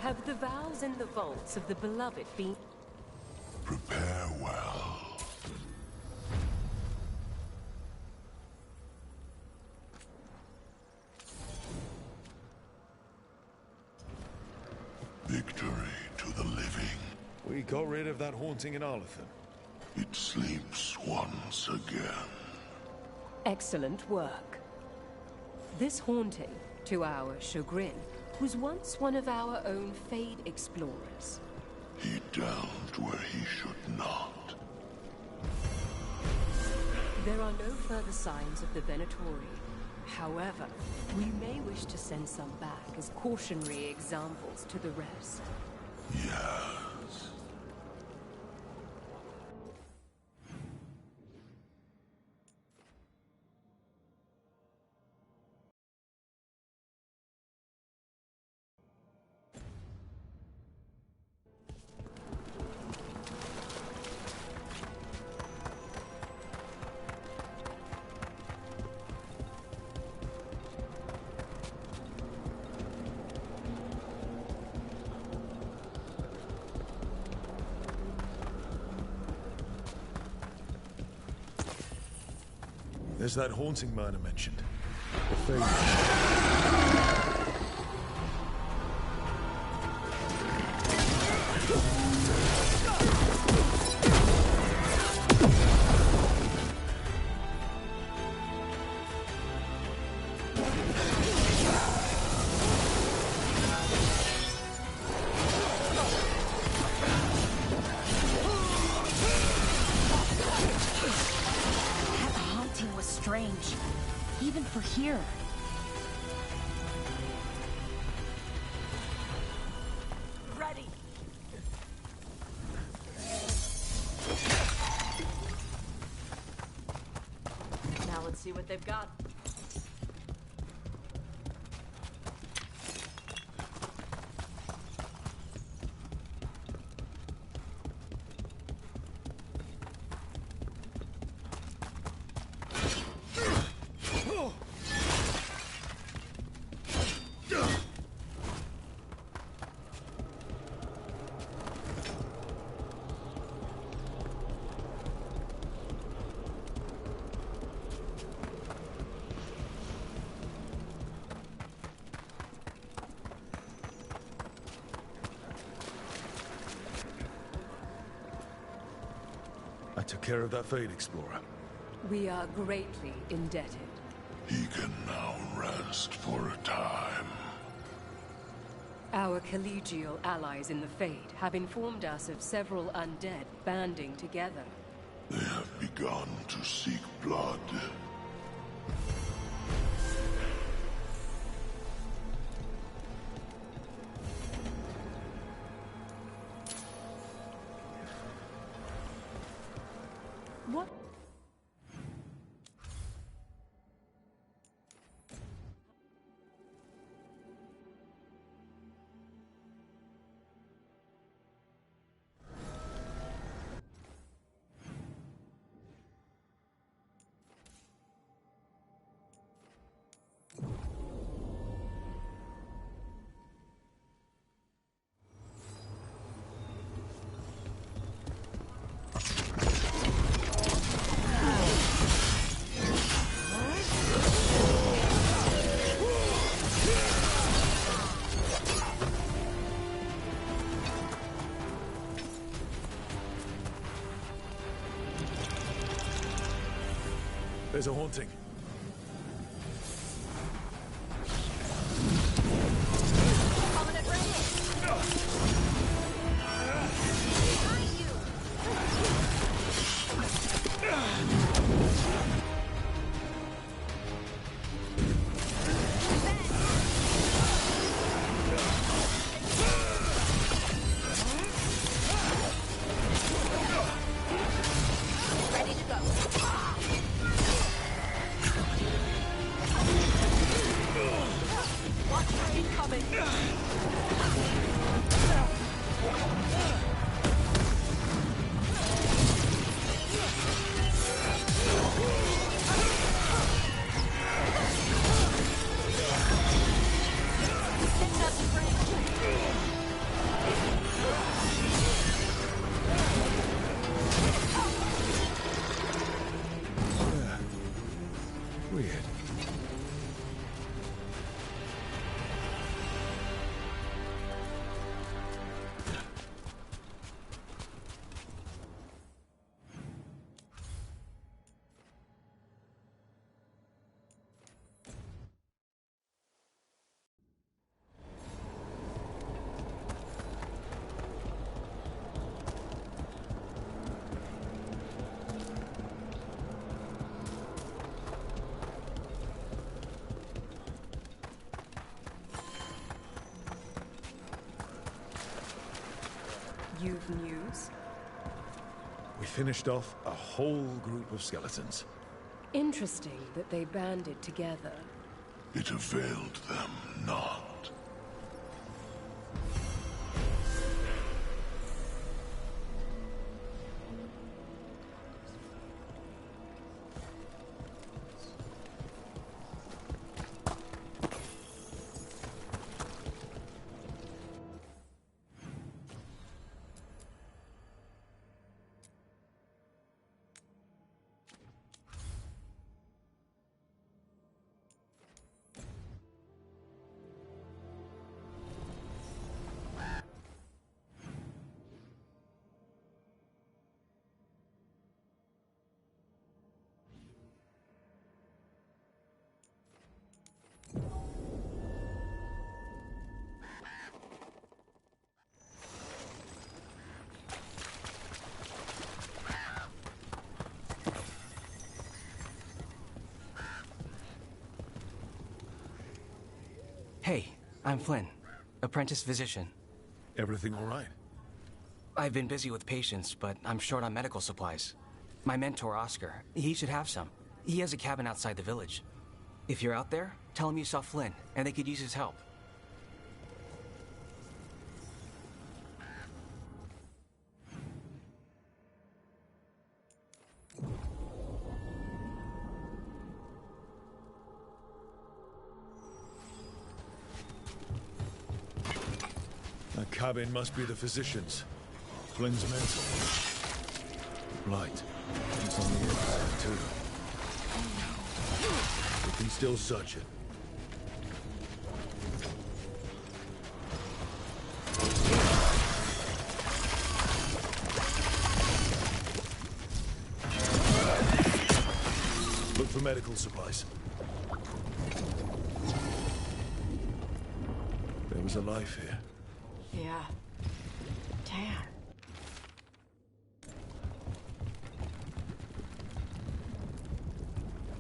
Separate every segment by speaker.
Speaker 1: Have the vows in the vaults of the beloved been...
Speaker 2: Prepare well. Victory to the living.
Speaker 3: We got rid of that haunting in Arlathan.
Speaker 2: It sleeps once again.
Speaker 1: Excellent work. This haunting, to our chagrin, was once one of our own Fade explorers.
Speaker 2: He delved where he should not.
Speaker 1: There are no further signs of the Venatori. However, we may wish to send some back as cautionary examples to the rest.
Speaker 2: Yes.
Speaker 3: There's that haunting man I mentioned. The Veilguard.
Speaker 4: Strange, even for here. Ready. Now let's see what they've got.
Speaker 3: I took care of that Fade explorer.
Speaker 1: We are greatly indebted.
Speaker 2: He can now rest for a time.
Speaker 1: Our collegial allies in the Fade have informed us of several undead banding together.
Speaker 2: They have begun to seek blood.
Speaker 1: What?
Speaker 3: There's a haunting.
Speaker 1: You've news?
Speaker 3: We finished off a whole group of skeletons.
Speaker 1: Interesting that they banded together.
Speaker 2: It availed them not.
Speaker 5: Hey, I'm Flynn, apprentice physician.
Speaker 3: Everything all right?
Speaker 5: I've been busy with patients, but I'm short on medical supplies. My mentor, Oscar, he should have some. He has a cabin outside the village. If you're out there, tell him you saw Flynn, and they could use his help.
Speaker 3: That cabin must be the physician's. Flynn's mentor. Blight. It's on the inside, too. We can still search it. Look for medical supplies. There was a life here.
Speaker 4: Yeah. Damn.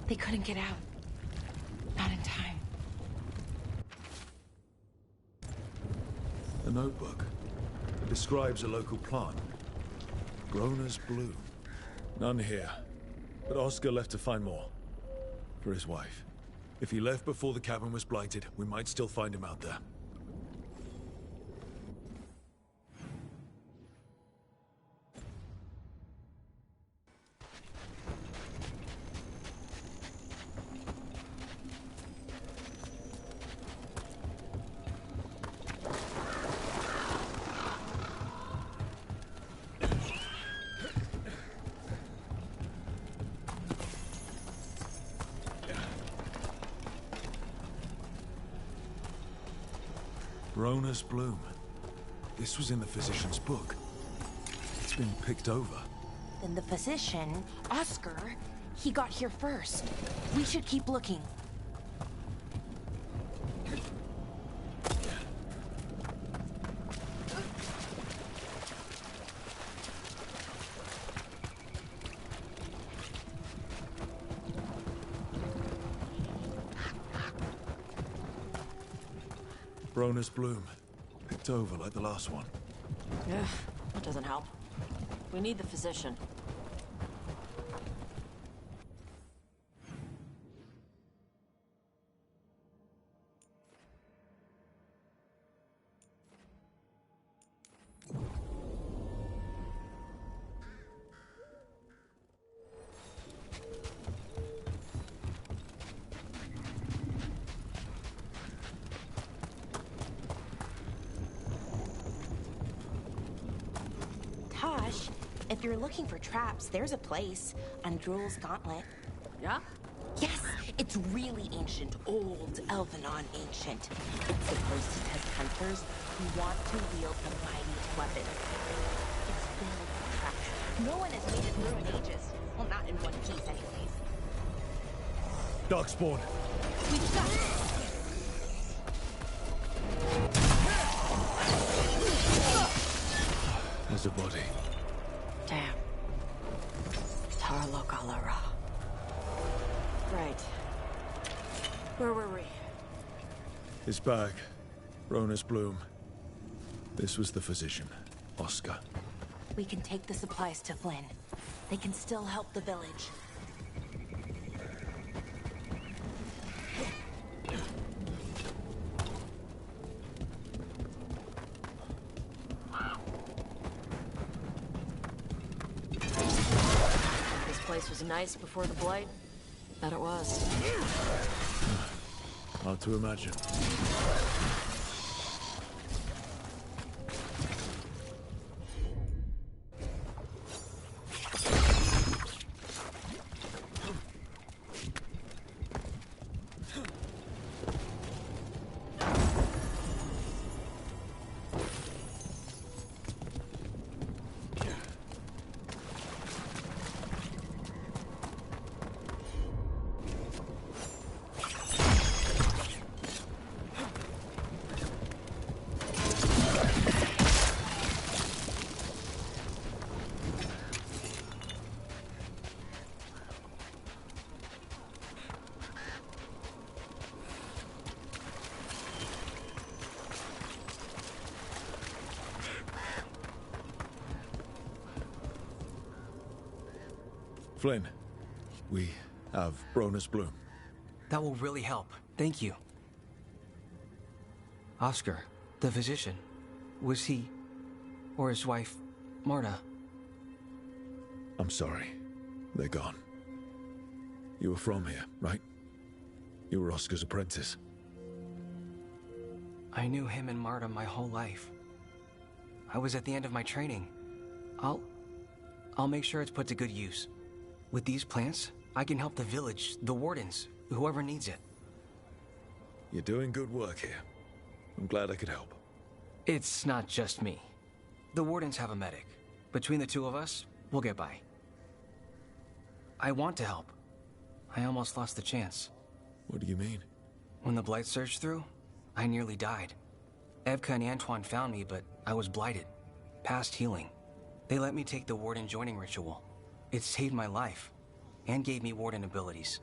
Speaker 4: They couldn't get out. Not in time.
Speaker 3: A notebook. It describes a local plant. Grown as bloom. None here. But Oscar left to find more. For his wife. If he left before the cabin was blighted, we might still find him out there. Rona's bloom. This was in the physician's book. It's been picked over.
Speaker 4: Then the physician, Oscar, he got here first. We should keep looking.
Speaker 3: Rona's bloom. Picked over like the last one.
Speaker 4: Ugh, that doesn't help. We need the physician. Tosh, if you're looking for traps, there's a place on Drool's Gauntlet.
Speaker 6: Yeah?
Speaker 4: Yes, it's really ancient, old, Elvenon ancient. It's supposed to test hunters who want to wield the mighty weapon. It's filled with traps. No one has made it through in ages. Well, not in one piece, anyways.
Speaker 3: Darkspawn.
Speaker 4: We've got it.
Speaker 3: There's a body.
Speaker 4: Damn. Tarlokalara. Right. Where were we?
Speaker 3: His bag. Rona's bloom. This was the physician. Oscar.
Speaker 4: We can take the supplies to Flynn. They can still help the village.
Speaker 6: This place was nice before the Blight. Bet it was.
Speaker 3: Hard to imagine. Flynn, we have Bronus Bloom.
Speaker 5: That will really help. Thank you. Oscar, the physician, was he, or his wife, Marta?
Speaker 3: I'm sorry. They're gone. You were from here, right? You were Oscar's apprentice.
Speaker 5: I knew him and Marta my whole life. I was at the end of my training. I'll make sure it's put to good use. With these plants, I can help the village, the wardens, whoever needs it.
Speaker 3: You're doing good work here. I'm glad I could help.
Speaker 5: It's not just me. The wardens have a medic. Between the two of us, we'll get by. I want to help. I almost lost the chance.
Speaker 3: What do you mean?
Speaker 5: When the Blight surged through, I nearly died. Evka and Antoine found me, but I was blighted. Past healing. They let me take the Warden joining ritual. It saved my life, and gave me Warden abilities.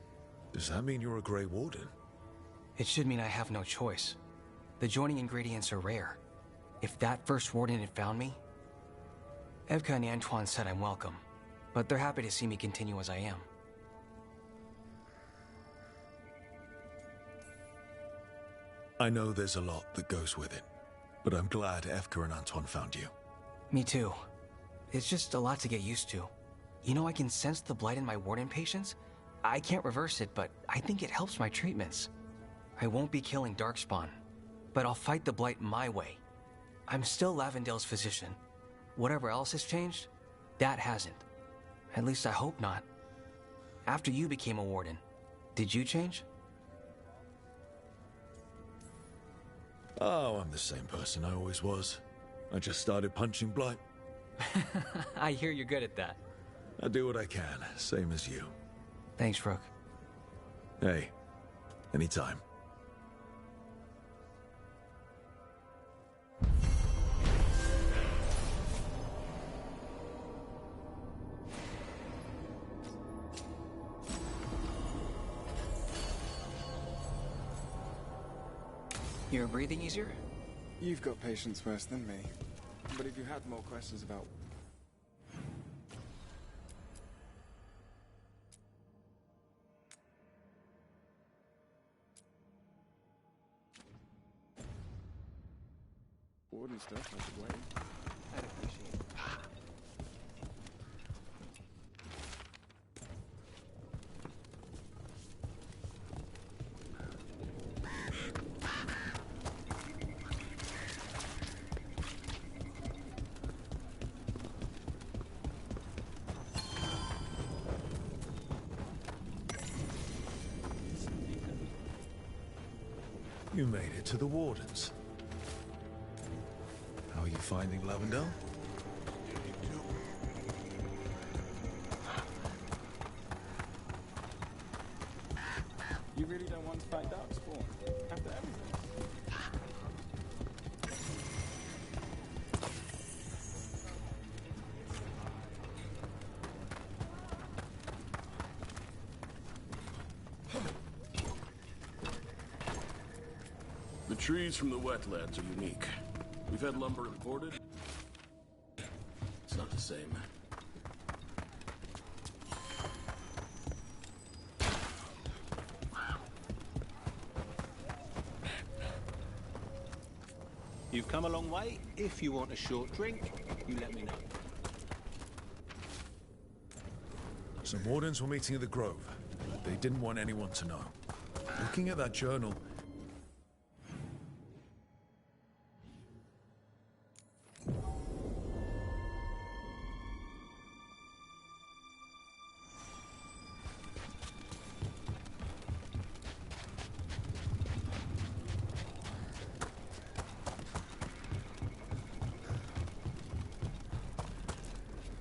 Speaker 3: Does that mean you're a Grey Warden?
Speaker 5: It should mean I have no choice. The joining ingredients are rare. If that first Warden had found me... Evka and Antoine said I'm welcome, but they're happy to see me continue as I am.
Speaker 3: I know there's a lot that goes with it, but I'm glad Evka and Antoine found you.
Speaker 5: Me too. It's just a lot to get used to. You know, I can sense the Blight in my Warden patients. I can't reverse it, but I think it helps my treatments. I won't be killing Darkspawn, but I'll fight the Blight my way. I'm still Lavendale's physician. Whatever else has changed, that hasn't. At least I hope not. After you became a Warden, did you change?
Speaker 3: Oh, I'm the same person I always was. I just started punching Blight.
Speaker 5: I hear you're good at that.
Speaker 3: I do what I can, same as you.
Speaker 5: Thanks, Rook.
Speaker 3: Hey, anytime.
Speaker 5: You're breathing easier?
Speaker 7: You've got patients worse than me. But if you had more questions about... Warden stuff, I should wait.
Speaker 5: I'd appreciate it.
Speaker 3: You made it to the Wardens. How are you finding Lavendale?
Speaker 7: You really don't want to fight Darkspawn after everything?
Speaker 8: The trees from the wetlands are unique. We've had lumber imported. same.
Speaker 9: You've come a long way. If you want a short drink, you let me know.
Speaker 3: Some wardens were meeting at the Grove. They didn't want anyone to know. Looking at that journal...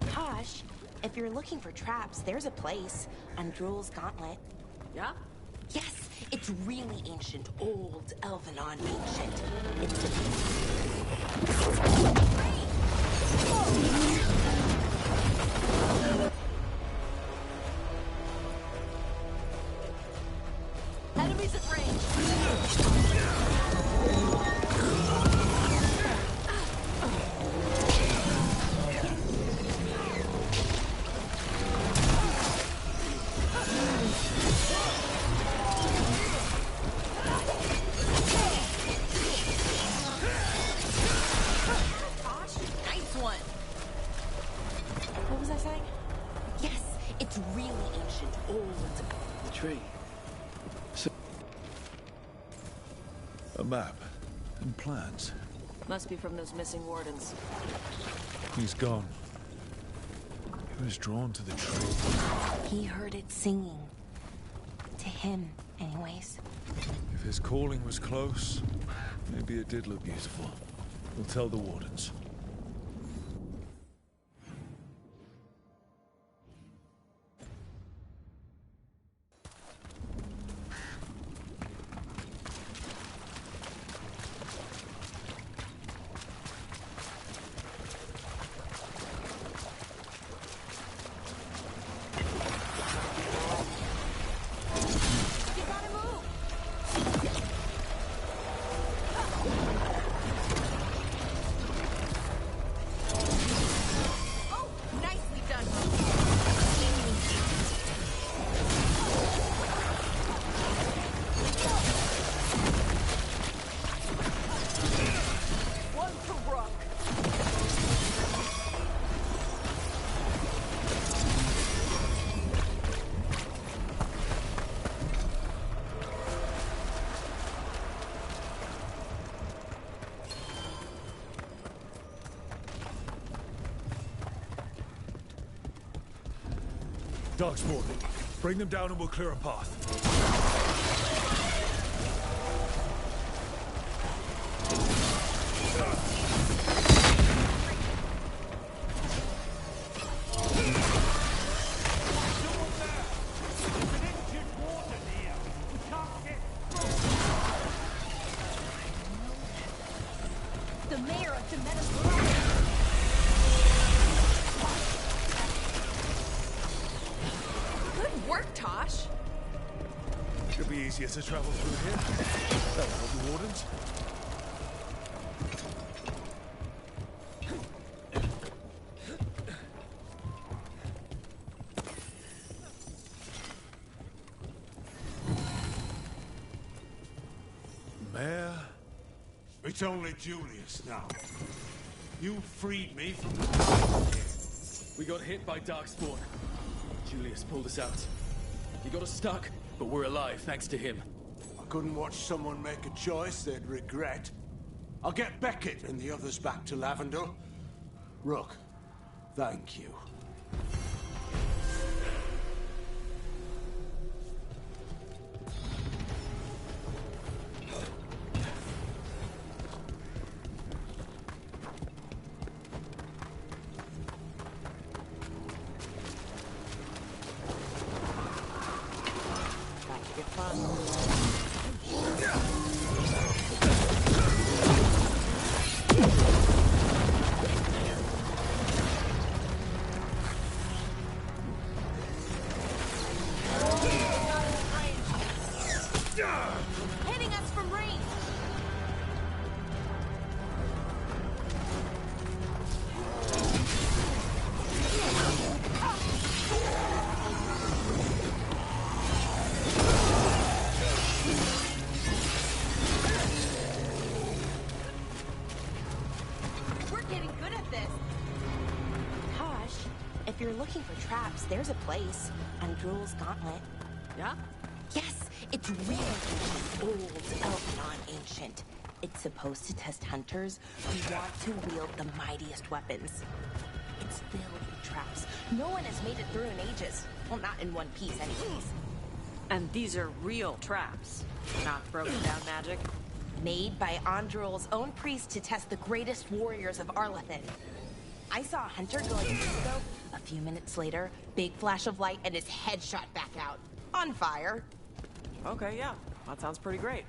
Speaker 4: Tosh, if you're looking for traps, there's a place on Drool's Gauntlet.
Speaker 6: Yeah?
Speaker 4: Yes, it's really ancient, old, Elvenon ancient. It's
Speaker 6: Enemies at range!
Speaker 4: What was I saying? Yes, it's really ancient, old.
Speaker 8: The tree.
Speaker 3: A map and plans.
Speaker 6: Must be from those missing wardens.
Speaker 3: He's gone. He was drawn to the tree.
Speaker 4: He heard it singing. To him, anyways.
Speaker 3: If his calling was close, maybe it did look beautiful. We'll tell the wardens.
Speaker 4: You gotta move! Oh, nicely done.
Speaker 6: One for Rock.
Speaker 3: Darkspawn, bring them down and we'll clear a path.
Speaker 4: The mayor of Demeter. Good work, Tosh.
Speaker 3: Should be easier to travel through here. That'll help the wardens. Mayor?
Speaker 10: It's only Julius now. You freed me from the...
Speaker 8: We got hit by Darkspawn. Julius pulled us out. He got us stuck, but we're alive thanks to him.
Speaker 10: I couldn't watch someone make a choice they'd regret. I'll get Beckett and the others back to Lavendel. Rook, thank you.
Speaker 4: Back to get fun. getting good at this. Tosh, if you're looking for traps, there's a place. Undrul's Gauntlet.
Speaker 6: Yeah?
Speaker 4: Yes, it's really ancient, old, Elvenon ancient. It's supposed to test hunters who want to wield the mightiest weapons. It's filled with traps. No one has made it through in ages. Well, not in one piece, anyways.
Speaker 6: And these are real traps, not broken down magic?
Speaker 4: Made by Andrul's own priest to test the greatest warriors of Arlathan. I saw a hunter going years ago. A few minutes later, big flash of light and his head shot back out. On fire.
Speaker 6: Okay, yeah. That sounds pretty great.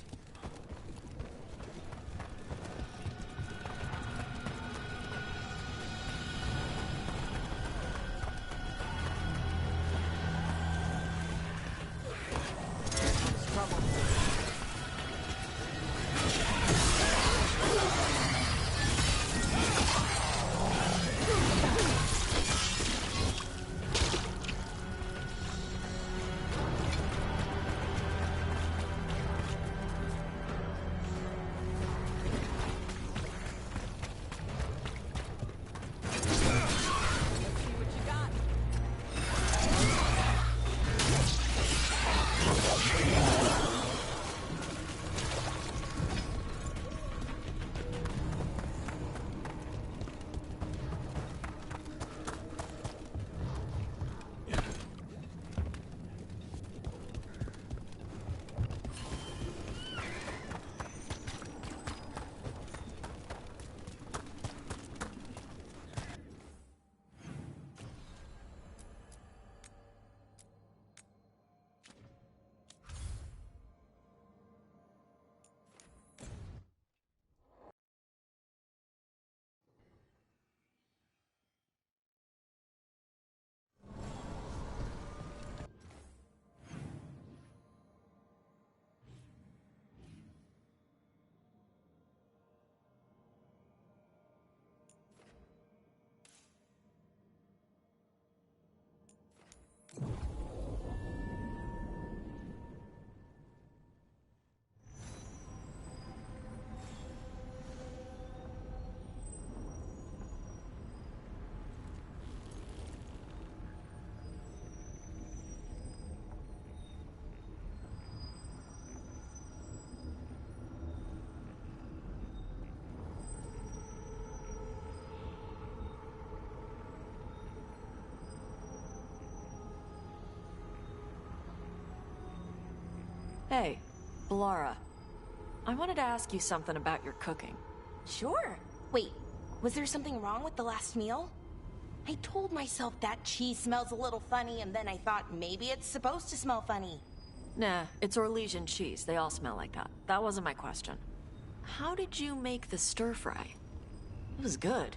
Speaker 6: Hey, Lara. I wanted to ask you something about your cooking.
Speaker 4: Sure. Wait, was there something wrong with the last meal? I told myself that cheese smells a little funny, and then I thought maybe it's supposed to smell funny.
Speaker 6: Nah, it's Orlesian cheese. They all smell like that. That wasn't my question. How did you make the stir-fry? It was good.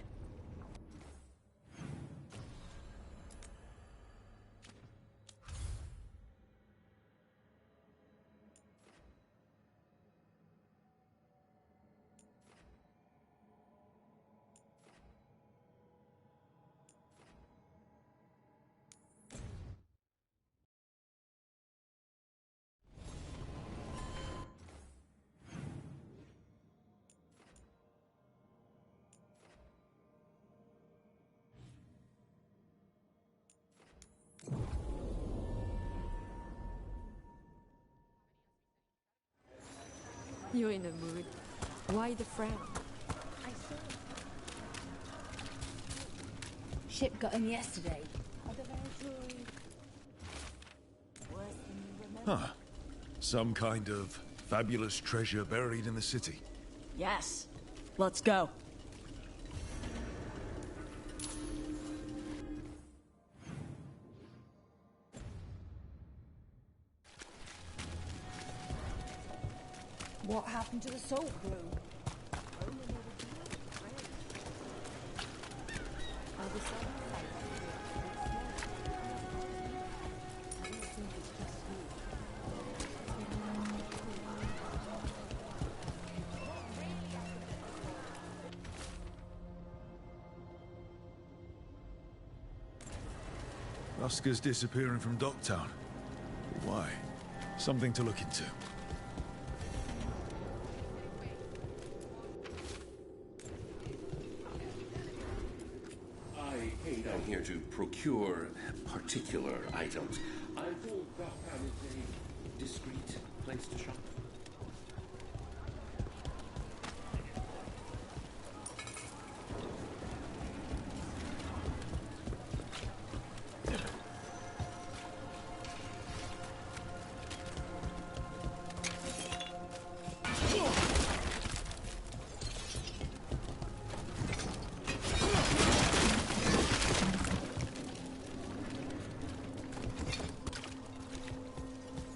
Speaker 1: You're in a mood. Why the frown?
Speaker 11: Ship got him yesterday.
Speaker 3: Huh. Some kind of fabulous treasure buried in the city.
Speaker 6: Yes. Let's go.
Speaker 11: What happened to the salt glue?
Speaker 3: Oscar's disappearing from Docktown. Why? Something to look into.
Speaker 12: I'm here to procure particular items. I'm told Rocktown is a discreet place to shop.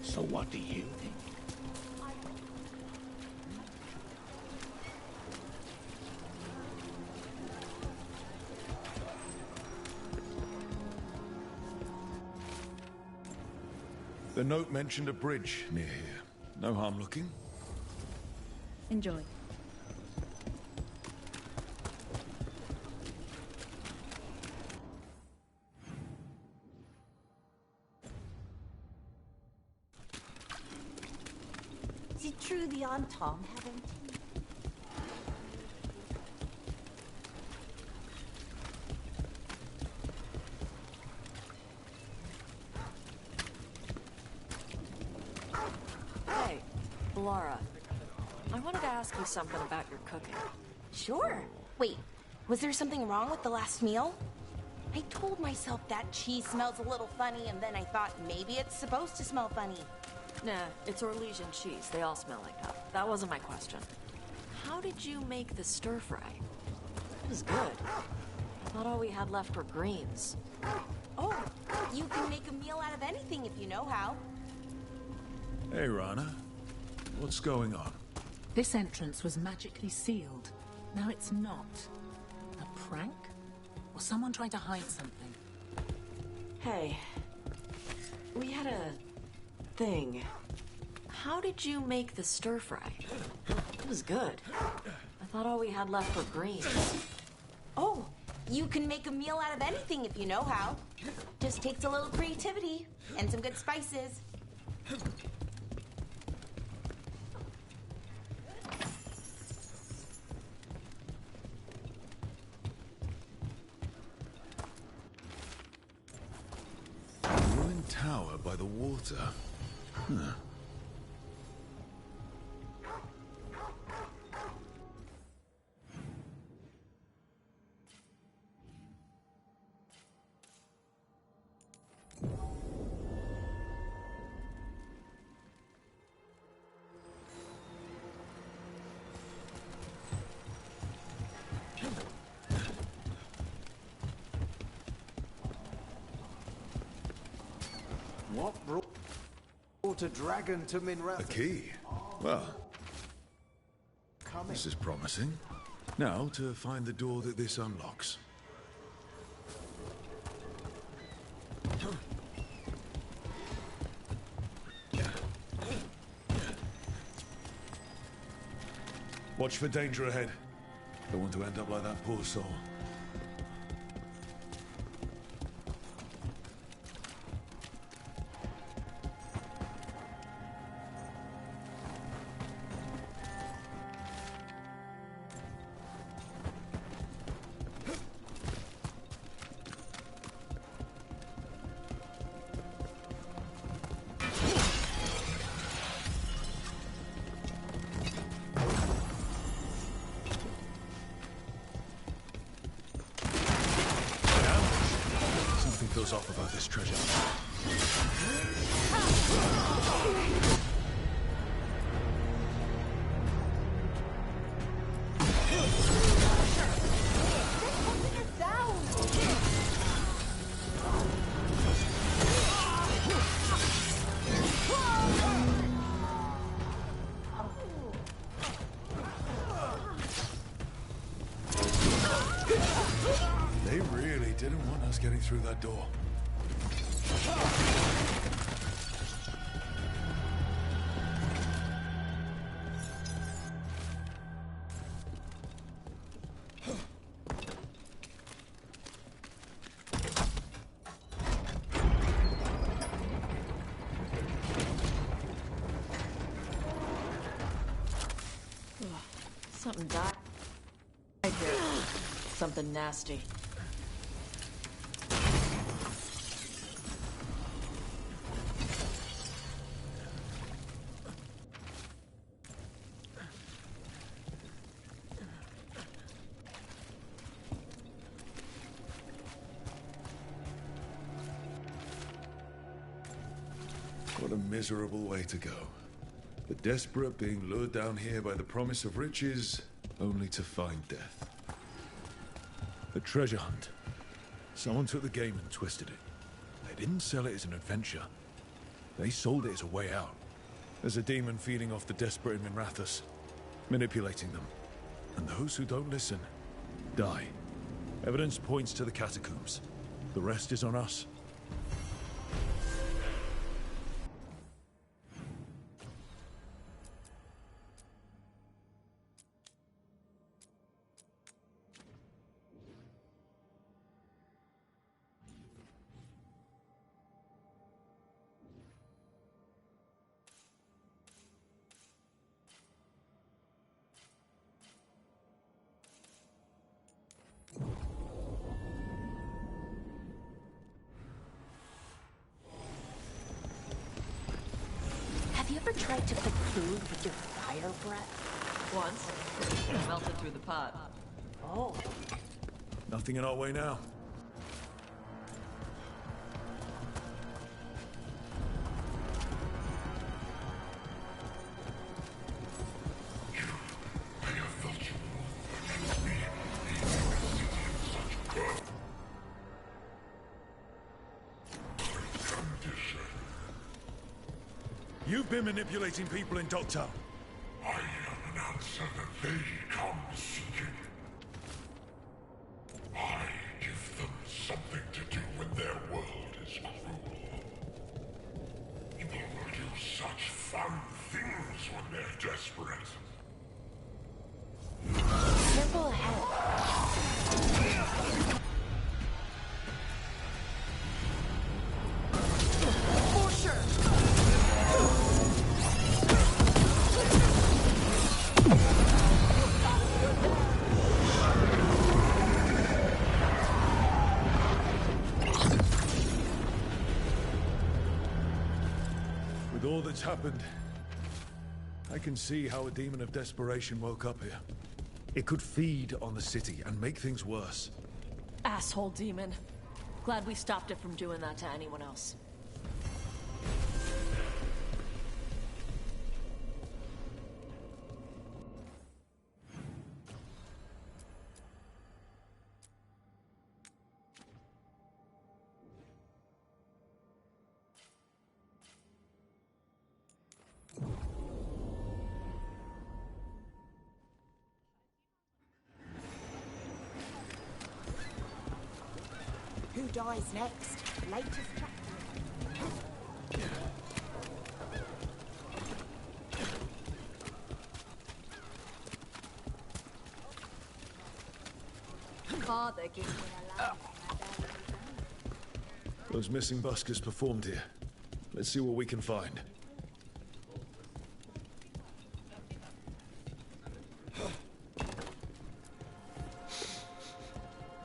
Speaker 10: So what do you think?
Speaker 3: The note mentioned a bridge near here. No harm looking.
Speaker 11: Enjoy. Is it true the Aunt Tom haven't?
Speaker 6: Hey, Laura. I wanted to ask you something about your cooking.
Speaker 4: Sure. Wait, was there something wrong with the last meal? I told myself that cheese smells a little funny, and then I thought maybe it's supposed to smell funny.
Speaker 6: Nah, it's Orlesian cheese. They all smell like that. That wasn't my question. How did you make the stir-fry? It was good. I thought all we had left were greens.
Speaker 4: Oh, you can make a meal out of anything if you know how.
Speaker 3: Hey, Rana. What's going on?
Speaker 13: This entrance was magically sealed. Now it's not. A prank? Or someone trying to hide something?
Speaker 6: Hey, we had a thing. How did you make the stir-fry? It was good. I thought all we had left were greens.
Speaker 4: Oh, you can make a meal out of anything if you know how. Just takes a little creativity and some good spices.
Speaker 3: Ruined tower by the water. Huh.
Speaker 14: What brought a dragon to Minrath?
Speaker 3: A key? Well, this is promising. Now to find the door that this unlocks. Watch for danger ahead. Don't want to end up like that poor soul. Something feels off about this treasure. They really didn't want us getting through that door.
Speaker 6: Something died right here. Something nasty.
Speaker 3: What a miserable way to go. The desperate being lured down here by the promise of riches, only to find death. A treasure hunt. Someone took the game and twisted it. They didn't sell it as an adventure. They sold it as a way out. There's a demon feeding off the desperate in Minrathous, manipulating them. And those who don't listen, die. Evidence points to the catacombs. The rest is on us.
Speaker 6: Have you ever tried to cook food with your fire breath?
Speaker 15: Once. It melted through the pot.
Speaker 6: Oh.
Speaker 3: Nothing in our way now. You've been manipulating people in Docktown.
Speaker 2: I am an answer that they come seeking. I give them something to do when their world is cruel. People will do such fun things when they're desperate.
Speaker 6: Careful ahead. For sure.
Speaker 3: With all that's happened, I can see how a demon of desperation woke up here. It could feed on the city and make things worse.
Speaker 15: Asshole demon. Glad we stopped it from doing that to anyone else.
Speaker 11: Who dies next? Latest chapter.
Speaker 15: Father gives me a laugh.
Speaker 3: Those missing buskers performed here. Let's see what we can find.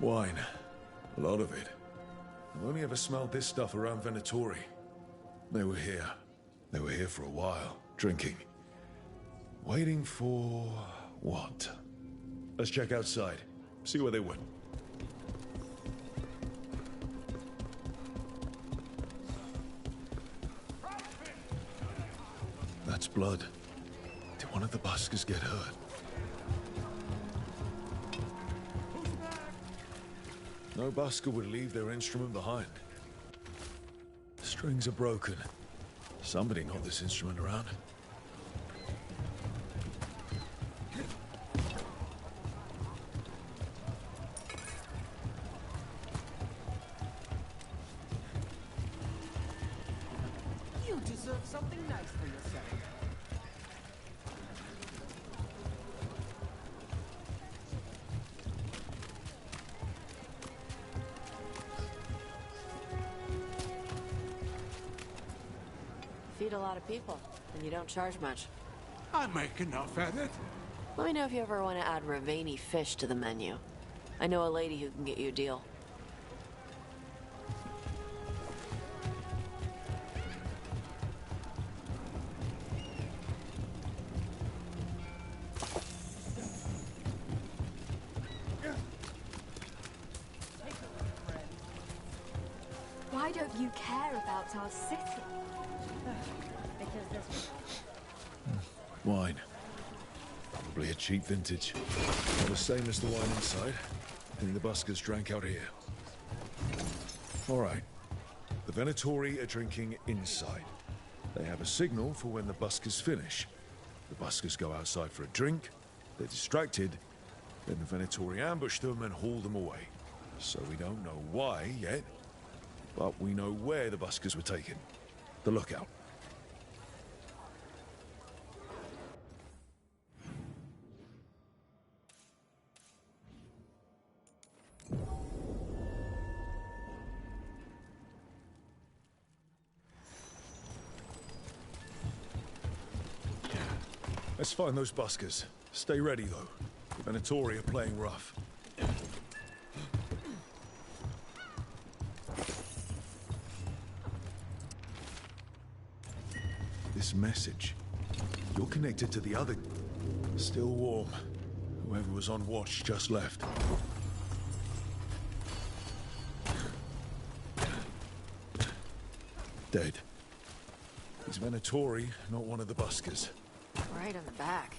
Speaker 3: Wine. A lot of it. I've only ever smelled this stuff around Venatori. They were here. They were here for a while, drinking. Waiting for... what? Let's check outside. See where they went. That's blood. Did one of the buskers get hurt? No busker would leave their instrument behind. The strings are broken. Somebody knocked this instrument around.
Speaker 14: You deserve something nice for yourself.
Speaker 6: Feed a lot of people, and you don't charge much.
Speaker 10: I make enough at it.
Speaker 6: Let me know if you ever want to add Ravani fish to the menu. I know a lady who can get you a deal.
Speaker 16: Why don't you care about our city?
Speaker 11: Because this
Speaker 3: Wine. Probably a cheap vintage. Not the same as the wine inside. I think the buskers drank out here. All right. The Venatori are drinking inside. They have a signal for when the buskers finish. The buskers go outside for a drink, they're distracted, then the Venatori ambush them and haul them away. So we don't know why yet, but we know where the buskers were taken. The lookout. Let's find those buskers. Stay ready, though. The Venatori are playing rough. This message. You're connected to the other... Still warm. Whoever was on watch just left. Dead. He's Venatori, not one of the buskers.
Speaker 15: Right in the back.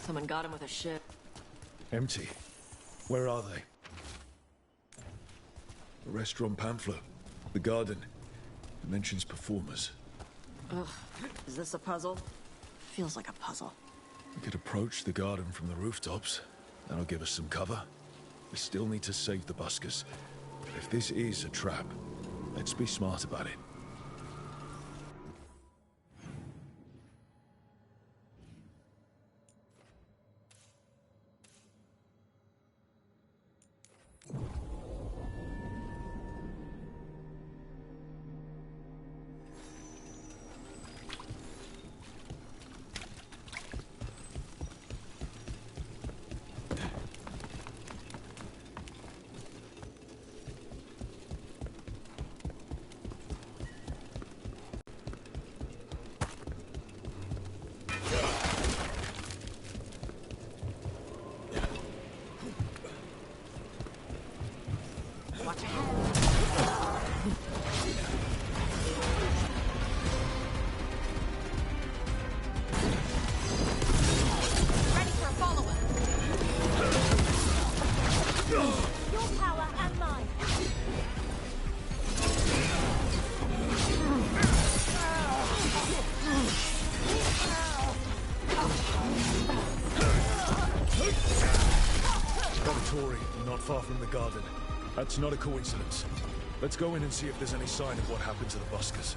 Speaker 15: Someone got him with a ship.
Speaker 3: Empty. Where are they? The restaurant pamphlet. The garden. It mentions performers.
Speaker 15: Ugh. Is this a puzzle? Feels like a puzzle.
Speaker 3: We could approach the garden from the rooftops. That'll give us some cover. We still need to save the buskers. If this is a trap, let's be smart about it.
Speaker 15: Watch ahead. Ready for a follow-up. Your power and mine.
Speaker 3: Venatori, not far from the garden. That's not a coincidence. Let's go in and see if there's any sign of what happened to the buskers.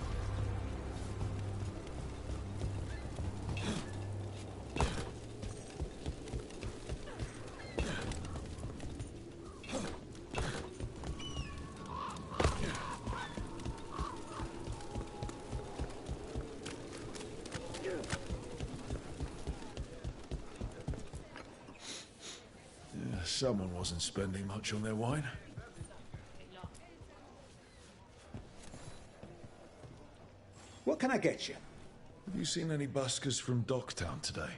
Speaker 3: Yeah, someone wasn't spending much on their wine.
Speaker 16: What can I get you?
Speaker 3: Have you seen any buskers from Docktown today?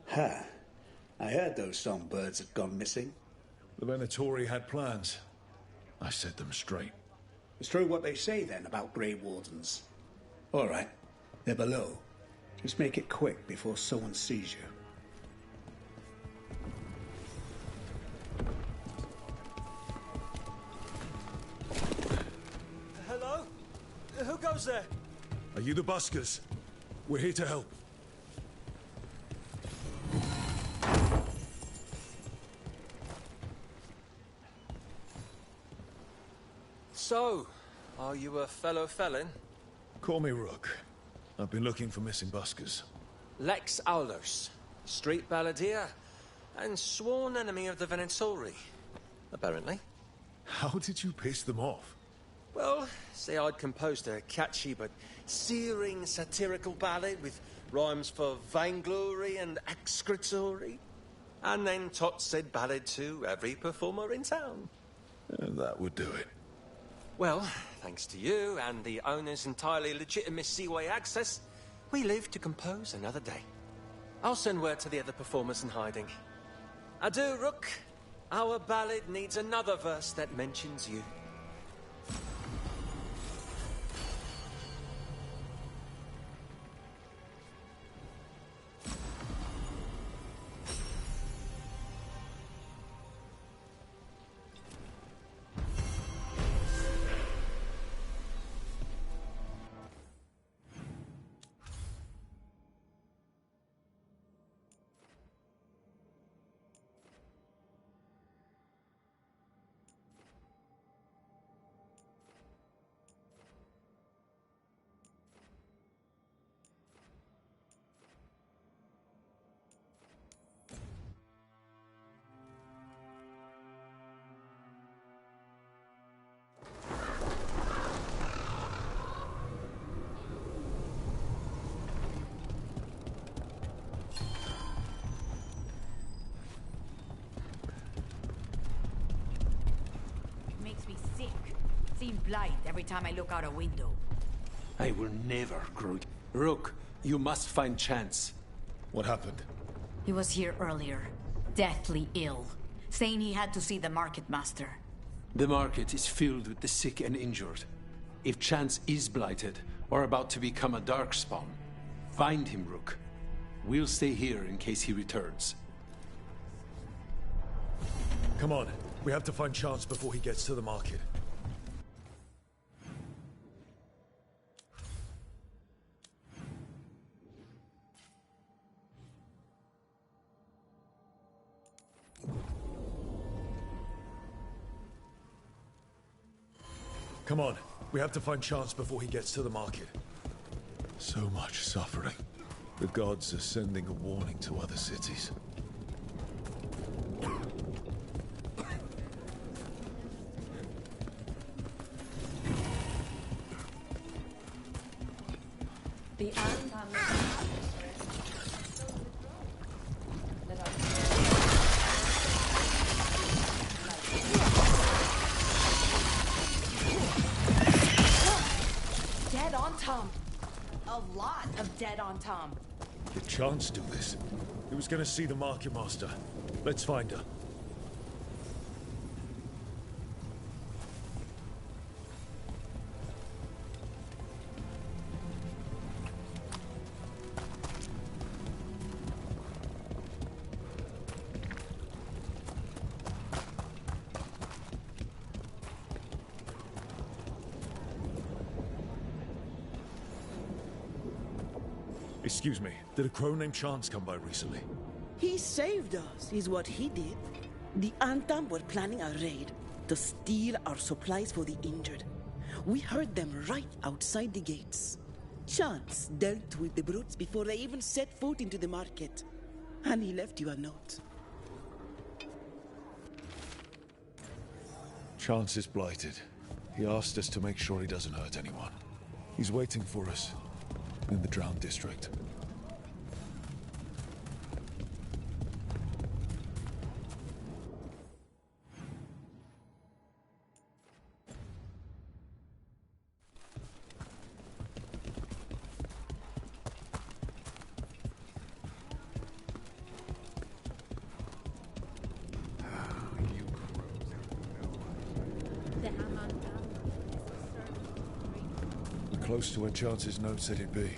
Speaker 16: Ha! I heard those songbirds had gone missing.
Speaker 3: The Venatori had plans. I set them straight.
Speaker 16: It's true what they say then about Grey Wardens. All right, they're below. Just make it quick before someone sees you.
Speaker 17: Hello? Who goes there?
Speaker 3: Are you the buskers? We're here to help.
Speaker 17: So, are you a fellow felon?
Speaker 3: Call me Rook. I've been looking for missing buskers.
Speaker 17: Lex Aulos, street balladeer, and sworn enemy of the Venatori, apparently.
Speaker 3: How did you piss them off?
Speaker 17: Well, say I'd composed a catchy but searing satirical ballad with rhymes for vainglory and excretory. And then tot said ballad to every performer in town.
Speaker 3: That would do it.
Speaker 17: Well, thanks to you and the owner's entirely legitimate seaway access, we live to compose another day. I'll send word to the other performers in hiding. Adieu, Rook. Our ballad needs another verse that mentions you.
Speaker 18: seem blind every time I look out a window.
Speaker 9: I will never grow. Rook, you must find Chance.
Speaker 3: What happened?
Speaker 18: He was here earlier, deathly ill, saying he had to see the market master.
Speaker 9: The market is filled with the sick and injured. If Chance is blighted, or about to become a darkspawn, find him, Rook. We'll stay here in case he returns.
Speaker 3: Come on, we have to find Chance before he gets to the market. Come on, we have to find Chance before he gets to the market. So much suffering. The gods are sending a warning to other cities.
Speaker 11: The
Speaker 18: Dead on Tom. A lot of dead on Tom.
Speaker 3: Did Chance do this? He was gonna see the market master. Let's find her. Excuse me, did a crow named Chance come by recently?
Speaker 19: He saved us, is what he did. The Antam were planning a raid to steal our supplies for the injured. We heard them right outside the gates. Chance dealt with the brutes before they even set foot into the market. And he left you a note.
Speaker 3: Chance is blighted. He asked us to make sure he doesn't hurt anyone. He's waiting for us in the Drowned District. We're close to where Chance's note said he'd be.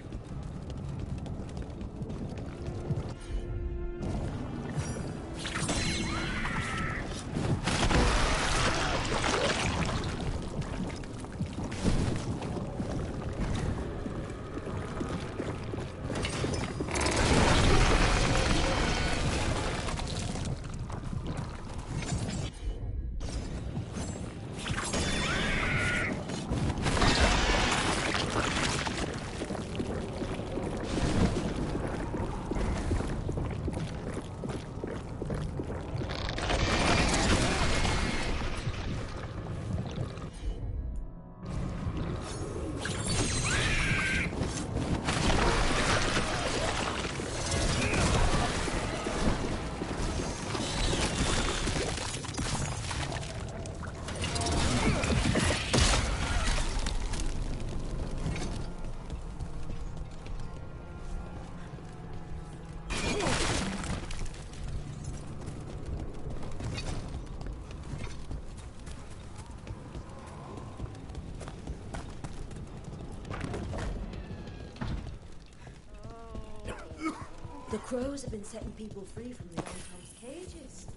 Speaker 11: The crows have been setting people free from the Antam's cages.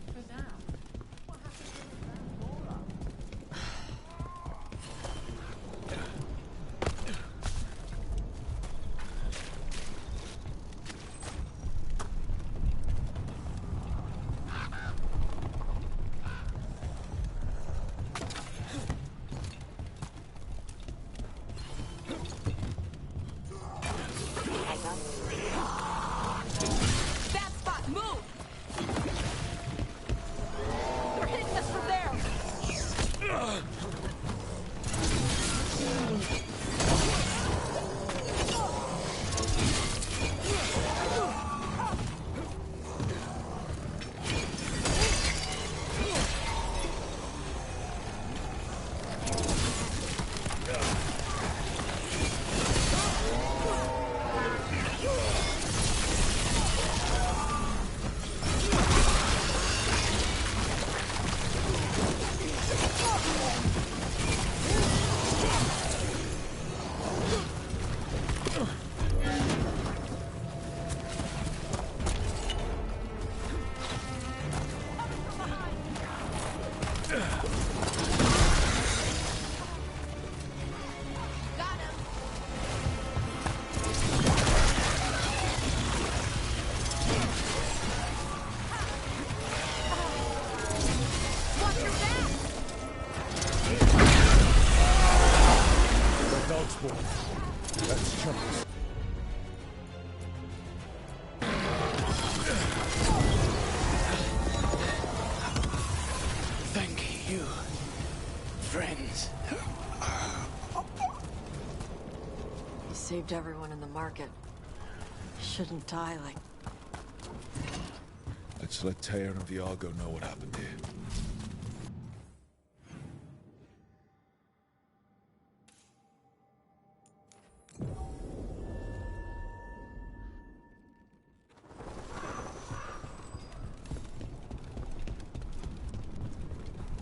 Speaker 11: For now. What happens to
Speaker 18: That spot, move!
Speaker 6: saved everyone in the market. Shouldn't die like...
Speaker 3: Let's let Teir and Veilguard know what happened here.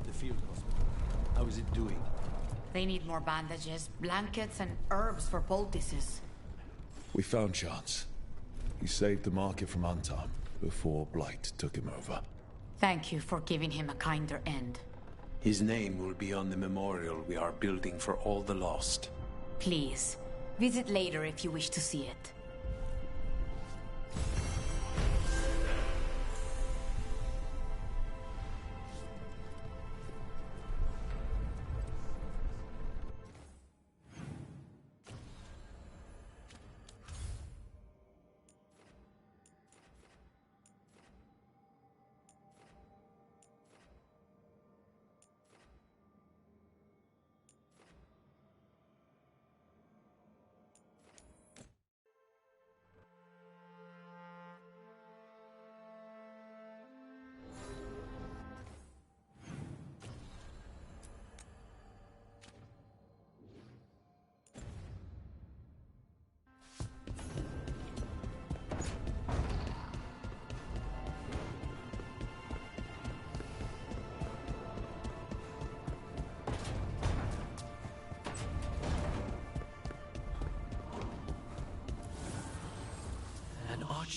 Speaker 9: The field hospital. How is it doing?
Speaker 18: They need more bandages, blankets, and herbs for poultices.
Speaker 3: We found Chance. He saved the market from Antam before Blight took him over.
Speaker 18: Thank you for giving him a kinder end.
Speaker 9: His name will be on the memorial we are building for all the lost.
Speaker 18: Please, visit later if you wish to see it.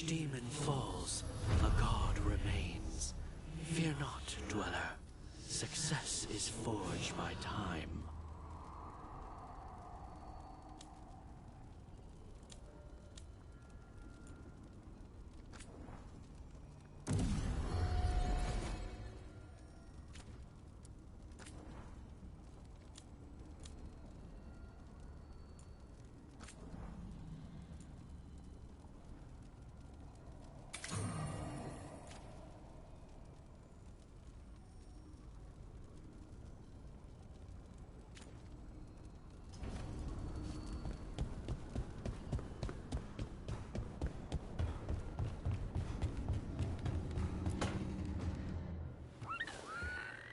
Speaker 20: Demon falls, a god remains. Fear not, dweller. Success is forged by time.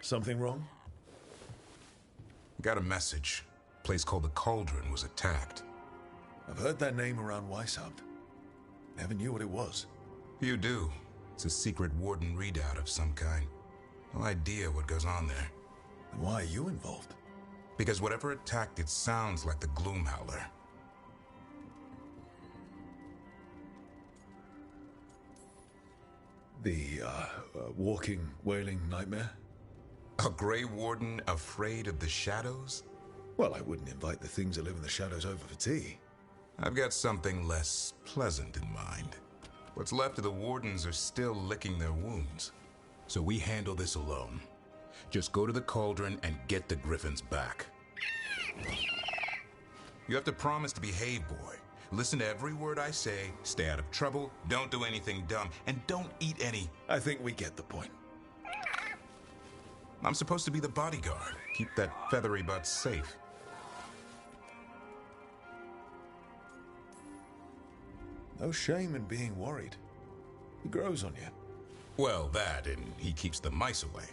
Speaker 3: Something wrong?
Speaker 2: Got a message. A place called the Cauldron was attacked.
Speaker 3: I've heard that name around Weishaupt. Never knew what it was.
Speaker 2: You do. It's a secret Warden readout of some kind. No idea what goes on there.
Speaker 3: Then why are you involved?
Speaker 2: Because whatever attacked it sounds like the Gloomhowler.
Speaker 3: The, walking, wailing nightmare?
Speaker 2: A Grey Warden afraid of the shadows?
Speaker 3: Well, I wouldn't invite the things that live in the shadows over for tea.
Speaker 2: I've got something less pleasant in mind. What's left of the Wardens are still licking their wounds. So we handle this alone. Just go to the Cauldron and get the Griffins back. You have to promise to behave, boy. Listen to every word I say, stay out of trouble, don't do anything dumb, and don't eat any...
Speaker 3: I think we get the point.
Speaker 2: I'm supposed to be the bodyguard. Keep that feathery butt safe.
Speaker 3: No shame in being worried. He grows on you.
Speaker 2: Well, that, and he keeps the mice away.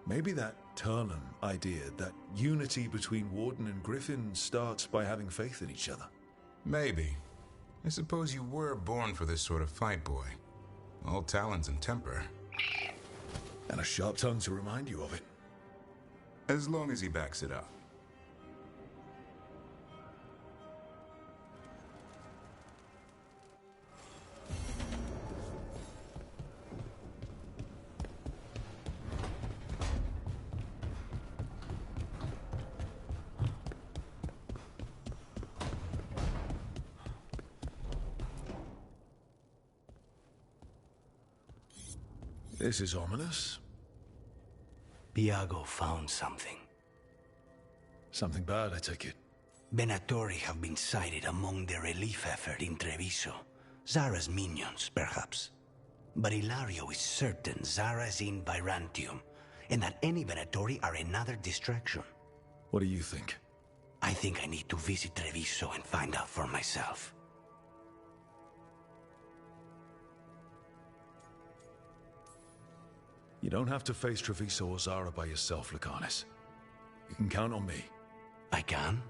Speaker 3: Maybe that Turnham idea, that unity between Warden and Griffin starts by having faith in each other.
Speaker 2: Maybe. I suppose you were born for this sort of fight, boy. All talents and temper.
Speaker 3: And a sharp tongue to remind you of it.
Speaker 2: As long as he backs it up.
Speaker 3: This is ominous.
Speaker 21: Iago found something.
Speaker 3: Something bad, I take it.
Speaker 21: Venatori have been sighted among the relief effort in Treviso. Zara's minions, perhaps. But Ilario is certain Zara is in Byrantium, and that any Venatori are another distraction.
Speaker 3: What do you think?
Speaker 21: I think I need to visit Treviso and find out for myself.
Speaker 3: You don't have to face Treviso or Zara by yourself, Lucanus. You can count on me.
Speaker 21: I can?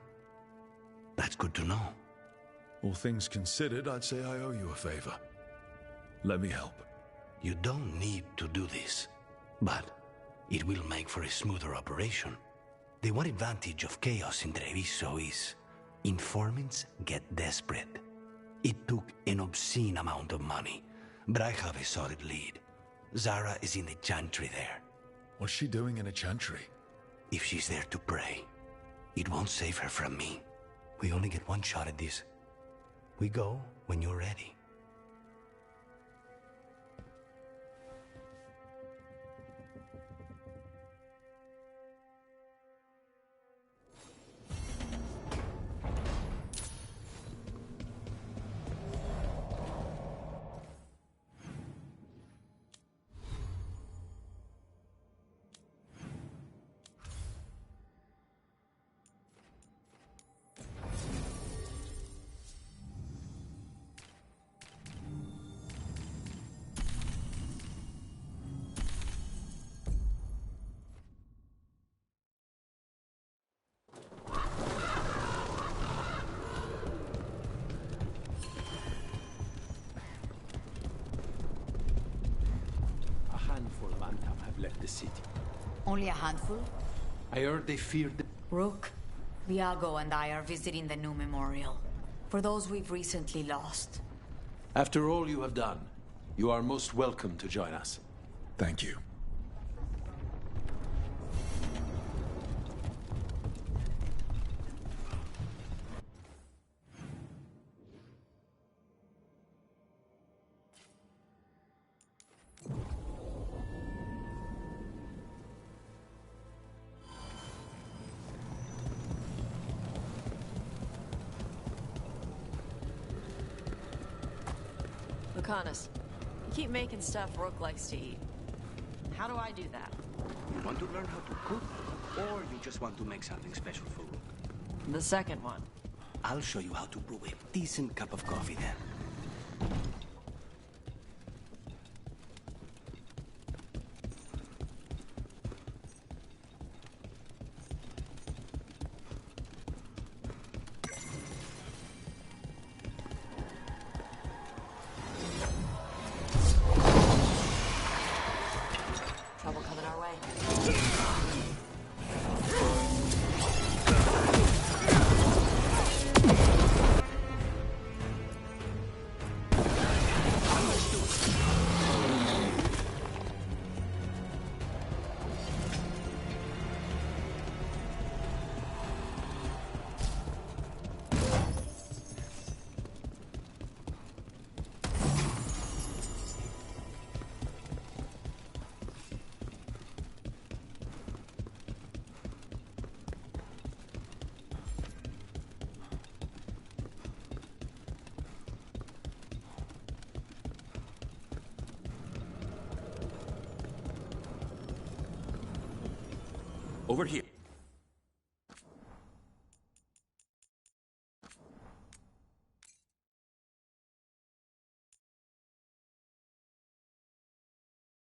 Speaker 21: That's good to know.
Speaker 3: All things considered, I'd say I owe you a favor. Let me help.
Speaker 21: You don't need to do this, but it will make for a smoother operation. The one advantage of chaos in Treviso is informants get desperate. It took an obscene amount of money, but I have a solid lead. Zara is in the chantry there.
Speaker 3: What's she doing in a chantry?
Speaker 21: If she's there to pray, it won't save her from me. We only get one shot at this. We go when you're ready.
Speaker 9: Left the city.
Speaker 18: Only a handful?
Speaker 9: I heard they feared the...
Speaker 18: Rook, Viago and I are visiting the new memorial. For those we've recently lost.
Speaker 9: After all you have done, you are most welcome to join us.
Speaker 3: Thank you.
Speaker 15: Lucanus, you keep making stuff Rook likes to eat. How do I do that?
Speaker 21: You want to learn how to cook, or you just want to make something special for Rook?
Speaker 15: The second one.
Speaker 21: I'll show you how to brew a decent cup of coffee then.
Speaker 15: Trouble coming our way.
Speaker 12: Over here.